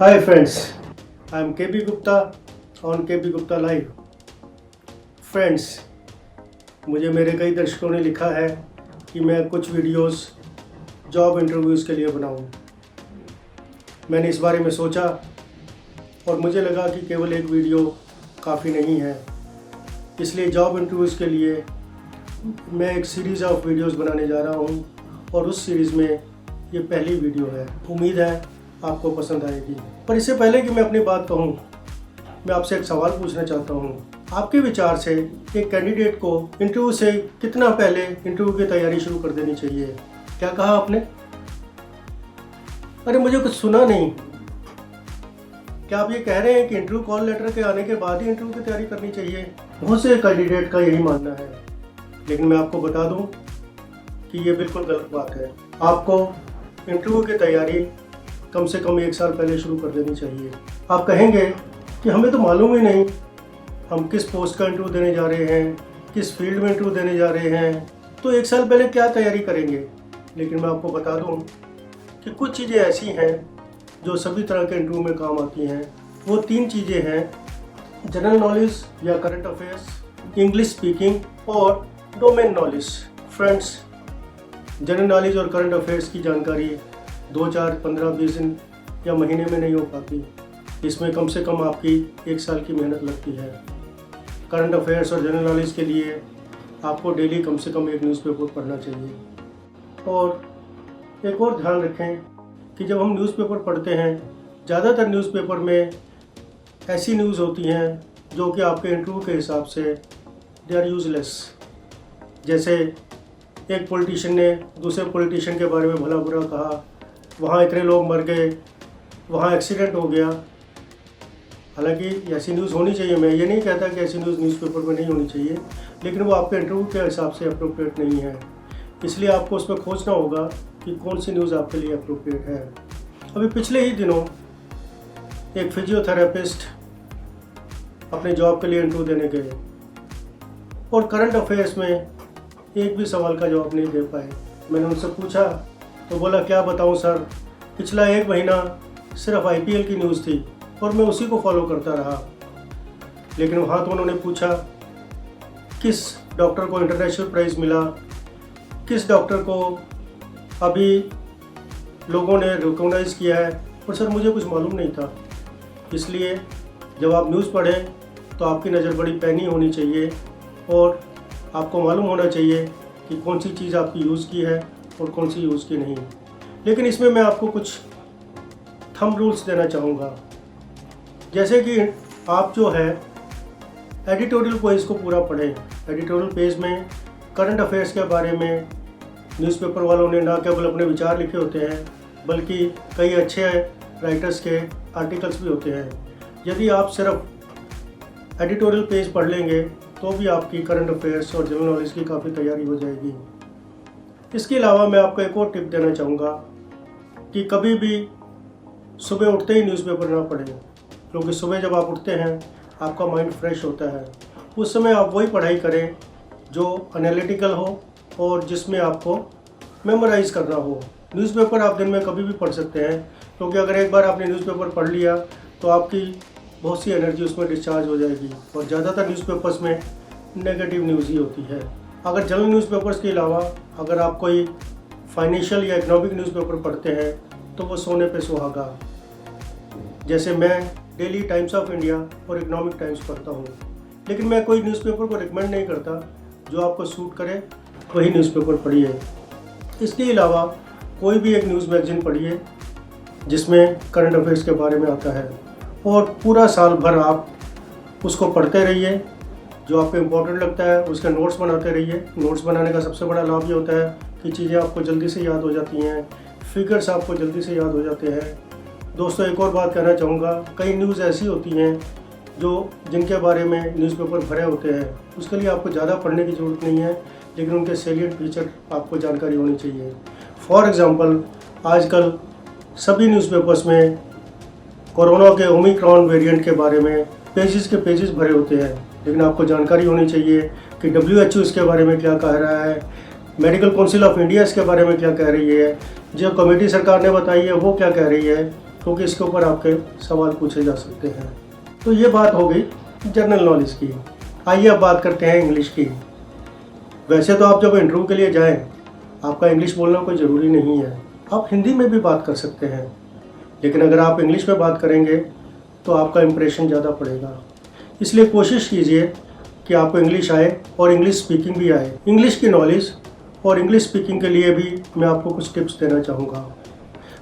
Hi friends, I am KB Gupta on KB Gupta Live. Friends, मुझे मेरे कई दर्शकों ने लिखा है कि मैं कुछ वीडियोस जॉब इंटरव्यूज़ के लिए बनाऊं। मैंने इस बारे में सोचा और मुझे लगा कि केवल एक वीडियो काफ़ी नहीं है, इसलिए जॉब इंटरव्यूज़ के लिए मैं एक सीरीज़ ऑफ वीडियोस बनाने जा रहा हूं और उस सीरीज़ में ये पहली वीडियो है। उम्मीद है आपको पसंद आएगी। पर इससे पहले कि मैं अपनी बात कहूँ, मैं आपसे एक सवाल पूछना चाहता हूँ। आपके विचार से एक कैंडिडेट को इंटरव्यू से कितना पहले इंटरव्यू की तैयारी शुरू कर देनी चाहिए? क्या कहा आपने? अरे मुझे कुछ सुना नहीं। क्या आप ये कह रहे हैं कि इंटरव्यू कॉल लेटर के आने के बाद ही इंटरव्यू की तैयारी करनी चाहिए? बहुत से कैंडिडेट का यही मानना है, लेकिन मैं आपको बता दूं कि ये बिल्कुल गलत बात है। आपको इंटरव्यू की तैयारी कम से कम 1 साल पहले शुरू कर देनी चाहिए। आप कहेंगे कि हमें तो मालूम ही नहीं हम किस पोस्ट का इंटरव्यू देने जा रहे हैं, किस फील्ड में इंटरव्यू देने जा रहे हैं, तो 1 साल पहले क्या तैयारी करेंगे। लेकिन मैं आपको बता दूं कि कुछ चीज़ें ऐसी हैं जो सभी तरह के इंटरव्यू में काम आती हैं। वो 3 चीज़ें हैं: जनरल नॉलेज या करंट अफेयर्स, इंग्लिश स्पीकिंग और domain knowledge. Friends, general knowledge और करंट अफेयर्स की जानकारी 2, 4, 15, 20 दिन या महीने में नहीं हो पाती। इसमें कम से कम आपकी 1 साल की मेहनत लगती है। करंट अफेयर्स और जनरल नॉलेज के लिए आपको डेली कम से कम एक न्यूज़पेपर पढ़ना चाहिए। और एक और ध्यान रखें कि जब हम न्यूज़पेपर पढ़ते हैं, ज़्यादातर न्यूज़पेपर में ऐसी न्यूज़ होती हैं जो कि आपके इंटरव्यू के हिसाब से दे आर यूजलेस। जैसे एक पॉलिटिशियन ने दूसरे पॉलिटिशियन के बारे में भला बुरा कहा, वहाँ इतने लोग मर गए, वहाँ एक्सीडेंट हो गया। हालांकि ऐसी न्यूज़ होनी चाहिए, मैं ये नहीं कहता कि ऐसी न्यूज़ न्यूज़पेपर में नहीं होनी चाहिए, लेकिन वो आपके इंटरव्यू के हिसाब से अप्रोप्रिएट नहीं है। इसलिए आपको उसमें खोजना होगा कि कौन सी न्यूज़ आपके लिए अप्रोप्रिएट है। अभी पिछले ही दिनों एक फिजियोथेरेपिस्ट अपने जॉब के लिए इंटरव्यू देने गए और करंट अफेयर्स में एक भी सवाल का जवाब नहीं दे पाए। मैंने उनसे पूछा तो बोला, क्या बताऊं सर, पिछला 1 महीना सिर्फ IPL की न्यूज़ थी और मैं उसी को फॉलो करता रहा। लेकिन वहाँ तो उन्होंने पूछा किस डॉक्टर को इंटरनेशनल प्राइज़ मिला, किस डॉक्टर को अभी लोगों ने रिकॉग्नाइज़ किया है, और सर मुझे कुछ मालूम नहीं था। इसलिए जब आप न्यूज़ पढ़ें तो आपकी नज़र बड़ी पैनी होनी चाहिए और आपको मालूम होना चाहिए कि कौन सी चीज़ आपकी यूज़ की है और कौन सी यूज़ की नहीं। लेकिन इसमें मैं आपको कुछ थंब रूल्स देना चाहूँगा। जैसे कि आप जो है एडिटोरियल पेज को पूरा पढ़ें। एडिटोरियल पेज में करंट अफेयर्स के बारे में न्यूज़पेपर वालों ने ना केवल अपने विचार लिखे होते हैं, बल्कि कई अच्छे राइटर्स के आर्टिकल्स भी होते हैं। यदि आप सिर्फ एडिटोरियल पेज पढ़ लेंगे तो भी आपकी करंट अफेयर्स और जनरल नॉलेज की काफ़ी तैयारी हो जाएगी। इसके अलावा मैं आपको एक और टिप देना चाहूँगा कि कभी भी सुबह उठते ही न्यूज़पेपर ना पढ़ें, क्योंकि सुबह जब आप उठते हैं आपका माइंड फ्रेश होता है। उस समय आप वही पढ़ाई करें जो एनालिटिकल हो और जिसमें आपको मेमोराइज़ करना हो। न्यूज़पेपर आप दिन में कभी भी पढ़ सकते हैं, क्योंकि अगर एक बार आपने न्यूज़पेपर पढ़ लिया तो आपकी बहुत सी एनर्जी उसमें डिस्चार्ज हो जाएगी। और ज़्यादातर न्यूज़पेपर्स में नेगेटिव न्यूज़ ही होती है। अगर जनरल न्यूज़पेपर्स के अलावा अगर आप कोई फाइनेंशियल या इकोनॉमिक न्यूज़पेपर पढ़ते हैं तो वो सोने पे सुहागा। जैसे मैं डेली टाइम्स ऑफ इंडिया और इकोनॉमिक टाइम्स पढ़ता हूँ, लेकिन मैं कोई न्यूज़पेपर को रिकमेंड नहीं करता। जो आपको सूट करे वही न्यूज़पेपर पढ़िए। इसके अलावा कोई भी एक न्यूज़ मैगज़ीन पढ़िए जिसमें करंट अफेयर्स के बारे में आता है, और पूरा साल भर आप उसको पढ़ते रहिए। जो आपको इम्पोर्टेंट लगता है उसके नोट्स बनाते रहिए। नोट्स बनाने का सबसे बड़ा लाभ ये होता है कि चीज़ें आपको जल्दी से याद हो जाती हैं, फिगर्स आपको जल्दी से याद हो जाते हैं। दोस्तों, एक और बात कहना चाहूँगा, कई न्यूज़ ऐसी होती हैं जिनके बारे में न्यूज़पेपर भरे होते हैं, उसके लिए आपको ज़्यादा पढ़ने की ज़रूरत नहीं है, लेकिन उनके सेलिएंट फीचर आपको जानकारी होनी चाहिए। फॉर एग्ज़ाम्पल, आजकल सभी न्यूज़पेपर्स में कोरोना के ओमिक्रॉन वेरिएंट के बारे में पेजेस के पेजेस भरे होते हैं, लेकिन आपको जानकारी होनी चाहिए कि WHO इसके बारे में क्या कह रहा है, मेडिकल काउंसिल ऑफ इंडिया इसके बारे में क्या कह रही है, जो कमेटी सरकार ने बताई है वो क्या कह रही है। क्योंकि इसके ऊपर आपके सवाल पूछे जा सकते हैं। तो ये बात हो गई जनरल नॉलेज की। आइए अब बात करते हैं इंग्लिश की। वैसे तो आप जब इंटरव्यू के लिए जाएं, आपका इंग्लिश बोलना कोई ज़रूरी नहीं है, आप हिंदी में भी बात कर सकते हैं, लेकिन अगर आप इंग्लिश में बात करेंगे तो आपका इम्प्रेशन ज़्यादा पड़ेगा। इसलिए कोशिश कीजिए कि आपको इंग्लिश आए और इंग्लिश स्पीकिंग भी आए। इंग्लिश की नॉलेज और इंग्लिश स्पीकिंग के लिए भी मैं आपको कुछ टिप्स देना चाहूँगा।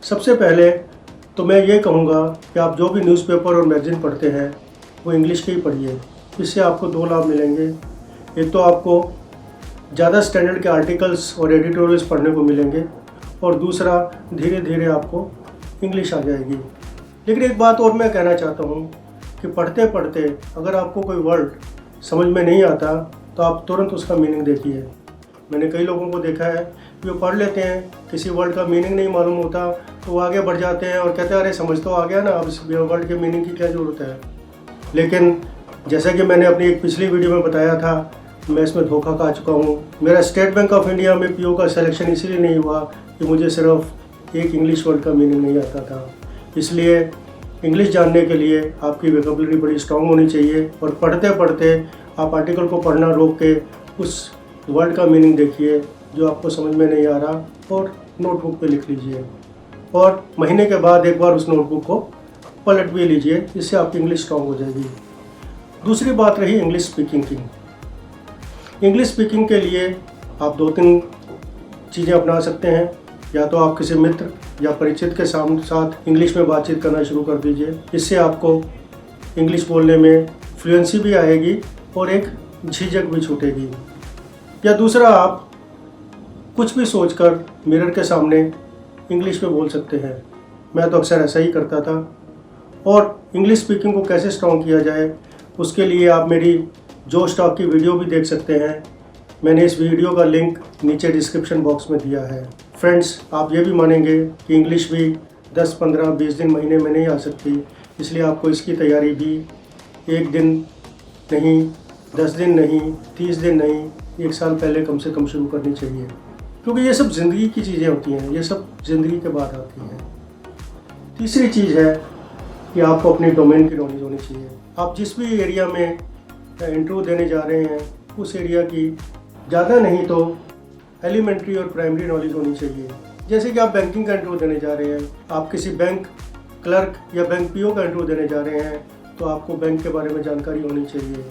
सबसे पहले तो मैं ये कहूँगा कि आप जो भी न्यूज़पेपर और मैगज़ीन पढ़ते हैं वो इंग्लिश के ही पढ़िए। इससे आपको दो लाभ मिलेंगे। एक तो आपको ज़्यादा स्टैंडर्ड के आर्टिकल्स और एडिटोरियल्स पढ़ने को मिलेंगे, और दूसरा धीरे धीरे आपको इंग्लिश आ जाएगी। लेकिन एक बात और मैं कहना चाहता हूँ कि पढ़ते पढ़ते अगर आपको कोई वर्ड समझ में नहीं आता तो आप तुरंत उसका मीनिंग देखिए। मैंने कई लोगों को देखा है कि वो पढ़ लेते हैं, किसी वर्ड का मीनिंग नहीं मालूम होता तो वो आगे बढ़ जाते हैं और कहते हैं अरे समझ तो आ गया ना, अब इस वर्ड के मीनिंग की क्या ज़रूरत है। लेकिन जैसा कि मैंने अपनी एक पिछली वीडियो में बताया था, मैं इसमें धोखा खा चुका हूँ। मेरा स्टेट बैंक ऑफ इंडिया में पीओ का सिलेक्शन इसीलिए नहीं हुआ कि मुझे सिर्फ एक इंग्लिश वर्ड का मीनिंग नहीं आता था। इसलिए इंग्लिश जानने के लिए आपकी वोकैबुलरी बड़ी स्ट्रांग होनी चाहिए, और पढ़ते पढ़ते आप आर्टिकल को पढ़ना रोक के उस वर्ड का मीनिंग देखिए जो आपको समझ में नहीं आ रहा, और नोटबुक पे लिख लीजिए, और महीने के बाद एक बार उस नोटबुक को पलट भी लीजिए। इससे आपकी इंग्लिश स्ट्रांग हो जाएगी। दूसरी बात रही इंग्लिश स्पीकिंग की। इंग्लिश स्पीकिंग के लिए आप 2-3 चीज़ें अपना सकते हैं। या तो आप किसी मित्र या परिचित के साथ इंग्लिश में बातचीत करना शुरू कर दीजिए। इससे आपको इंग्लिश बोलने में फ्लुएंसी भी आएगी और एक झिझक भी छूटेगी। या दूसरा, आप कुछ भी सोचकर मिरर के सामने इंग्लिश में बोल सकते हैं। मैं तो अक्सर ऐसा ही करता था। और इंग्लिश स्पीकिंग को कैसे स्ट्रॉन्ग किया जाए, उसके लिए आप मेरी जोश टॉक की वीडियो भी देख सकते हैं। मैंने इस वीडियो का लिंक नीचे डिस्क्रिप्शन बॉक्स में दिया है। फ्रेंड्स, आप ये भी मानेंगे कि इंग्लिश भी 10, 15, 20 दिन, महीने में नहीं आ सकती। इसलिए आपको इसकी तैयारी भी 1 दिन नहीं, 10 दिन नहीं, 30 दिन नहीं, 1 साल पहले कम से कम शुरू करनी चाहिए, क्योंकि ये सब ज़िंदगी की चीज़ें होती हैं। ये सब ज़िंदगी के बाद आती हैं। तीसरी चीज़ है कि आपको अपने डोमेन की नॉलेज होनी चाहिए। आप जिस भी एरिया में इंटरव्यू देने जा रहे हैं उस एरिया की ज़्यादा नहीं तो एलिमेंट्री और प्राइमरी नॉलेज होनी चाहिए। जैसे कि आप बैंकिंग का इंटरव्यू देने जा रहे हैं, आप किसी बैंक क्लर्क या बैंक पीओ का इंटरव्यू देने जा रहे हैं, तो आपको बैंक के बारे में जानकारी होनी चाहिए।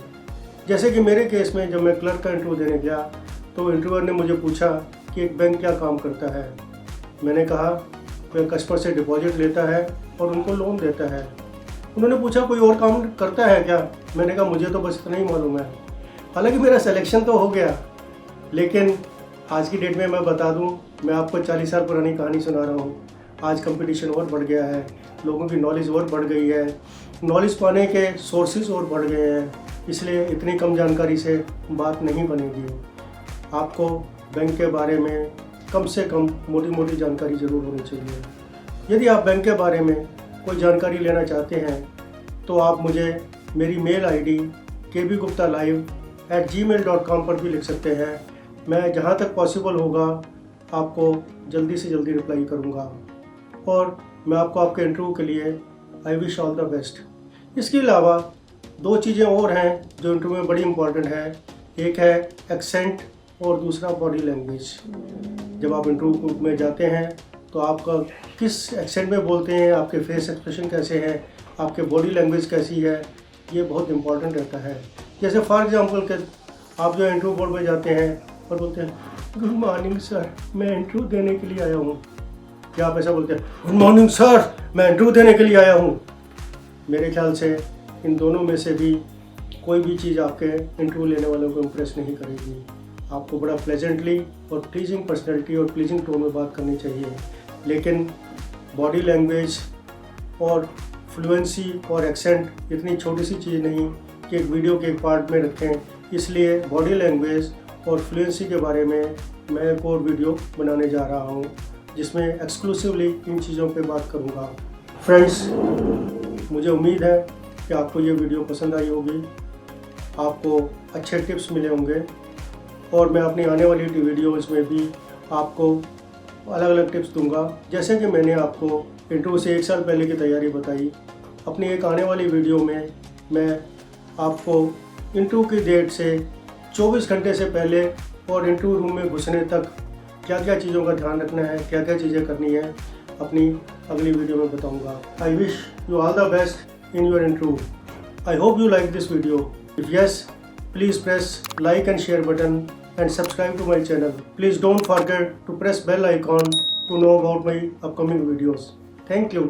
जैसे कि मेरे केस में जब मैं क्लर्क का इंटरव्यू देने गया तो इंटरव्यूअर ने मुझे पूछा कि एक बैंक क्या काम करता है। मैंने कहा वह कस्टमर से डिपॉजिट लेता है और उनको लोन देता है। उन्होंने पूछा कोई और काम करता है क्या। मैंने कहा मुझे तो बस इतना ही मालूम है। हालांकि मेरा सिलेक्शन तो हो गया, लेकिन आज की डेट में मैं बता दूं, मैं आपको 40 साल पुरानी कहानी सुना रहा हूं। आज कंपटीशन और बढ़ गया है, लोगों की नॉलेज और बढ़ गई है, नॉलेज पाने के सोर्सेज और बढ़ गए हैं। इसलिए इतनी कम जानकारी से बात नहीं बनेगी। आपको बैंक के बारे में कम से कम मोटी मोटी जानकारी ज़रूर होनी चाहिए। यदि आप बैंक के बारे में कोई जानकारी लेना चाहते हैं तो आप मुझे मेरी मेल आईडी kbguptalive@gmail.com पर भी लिख सकते हैं। मैं जहां तक पॉसिबल होगा आपको जल्दी से जल्दी रिप्लाई करूंगा, और मैं आपको आपके इंटरव्यू के लिए I wish all the best. इसके अलावा 2 चीज़ें और हैं जो इंटरव्यू में बड़ी इंपॉर्टेंट है। एक है एक्सेंट और दूसरा बॉडी लैंग्वेज। जब आप इंटरव्यू में जाते हैं तो आपका किस एक्सेंट में बोलते हैं, आपके फेस एक्सप्रेशन कैसे हैं, आपके बॉडी लैंग्वेज कैसी है, ये बहुत इंपॉर्टेंट रहता है। जैसे फॉर एग्जांपल कि आप जो इंटरव्यू बोर्ड में जाते हैं और बोलते हैं गुड मॉर्निंग सर, मैं इंटरव्यू देने के लिए आया हूँ, क्या आप ऐसा बोलते हैं गुड मॉर्निंग सर, मैं इंटरव्यू देने के लिए आया हूँ। मेरे ख्याल से इन दोनों में से भी कोई भी चीज़ आपके इंटरव्यू लेने वालों को इम्प्रेस नहीं करेगी। आपको बड़ा प्लेजेंटली और प्लीजिंग पर्सनैलिटी और प्लीजिंग टोन में बात करनी चाहिए, लेकिन बॉडी लैंग्वेज और फ्लुएंसी और एक्सेंट इतनी छोटी सी चीज़ नहीं कि एक वीडियो के एक पार्ट में रखें। इसलिए बॉडी लैंग्वेज और फ्लुएंसी के बारे में मैं एक और वीडियो बनाने जा रहा हूँ जिसमें एक्सक्लूसिवली इन चीज़ों पे बात करूँगा। फ्रेंड्स, मुझे उम्मीद है कि आपको ये वीडियो पसंद आई होगी, आपको अच्छे टिप्स मिले होंगे, और मैं अपनी आने वाली वीडियोज़ में भी आपको अलग अलग टिप्स दूंगा। जैसे कि मैंने आपको इंटरव्यू से 1 साल पहले की तैयारी बताई। अपनी एक आने वाली वीडियो में मैं आपको इंटरव्यू की डेट से 24 घंटे से पहले और इंटरव्यू रूम में घुसने तक क्या क्या चीज़ों का ध्यान रखना है, क्या क्या चीज़ें करनी है, अपनी अगली वीडियो में बताऊंगा। I wish you all the best in your interview. I hope you like this video. If yes, please press like and share button and subscribe to my channel. Please don't forget to press bell icon to know about my upcoming videos. Thank you.